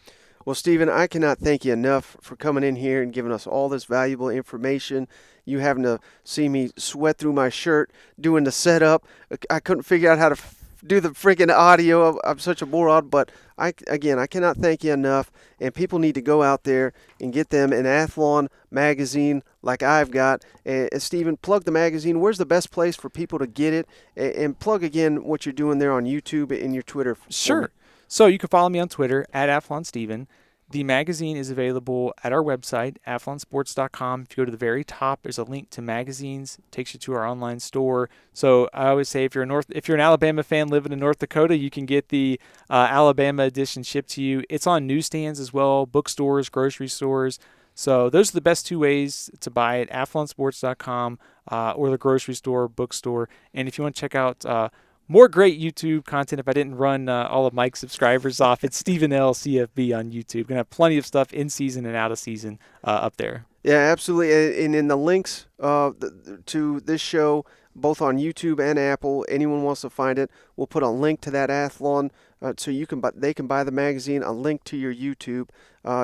Well, Stephen, I cannot thank you enough for coming in here and giving us all this valuable information. You having to see me sweat through my shirt doing the setup. I couldn't figure out how to do the freaking audio. I'm such a moron, but I cannot thank you enough. And people need to go out there and get them an Athlon magazine like I've got. And Stephen, plug the magazine. Where's the best place for people to get it? And plug again what you're doing there on YouTube and your Twitter. Sure. So you can follow me on Twitter at AthlonSteven. The magazine is available at our website, athlonsports.com. If you go to the very top, there's a link to magazines. It takes you to our online store. So I always say if you're an Alabama fan living in North Dakota, you can get the Alabama edition shipped to you. It's on newsstands as well, bookstores, grocery stores. So those are the best two ways to buy it, athlonsports.com or the grocery store, bookstore. And if you want to check out more great YouTube content, if I didn't run all of Mike's subscribers off, it's Stephen L. CFB on YouTube. Going to have plenty of stuff in season and out of season up there. Yeah, absolutely. And in the links to this show, both on YouTube and Apple. Anyone wants to find it, we'll put a link to that Athlon so they can buy the magazine, a link to your YouTube,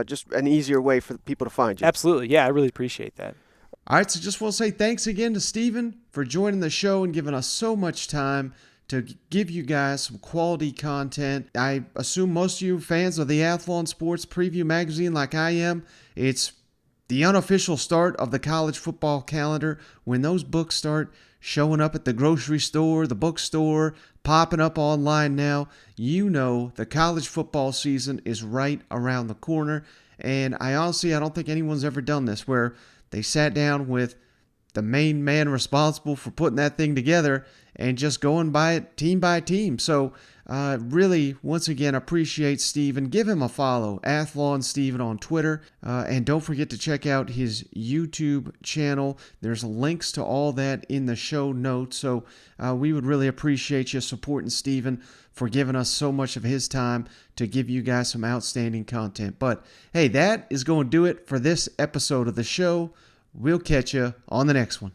just an easier way for people to find you. Absolutely. Yeah, I really appreciate that. All right, so just want to say thanks again to Steven for joining the show and giving us so much time to give you guys some quality content. I assume most of you fans of the Athlon Sports Preview magazine like I am. It's the unofficial start of the college football calendar. When those books start showing up at the grocery store, the bookstore, popping up online now, you know the college football season is right around the corner. And I don't think anyone's ever done this where they sat down with the main man responsible for putting that thing together and just going by it team by team. So really, once again, appreciate Steven. Give him a follow, Athlon Steven on Twitter. And don't forget to check out his YouTube channel. There's links to all that in the show notes. So we would really appreciate you supporting Steven for giving us so much of his time to give you guys some outstanding content. But hey, that is going to do it for this episode of the show. We'll catch you on the next one.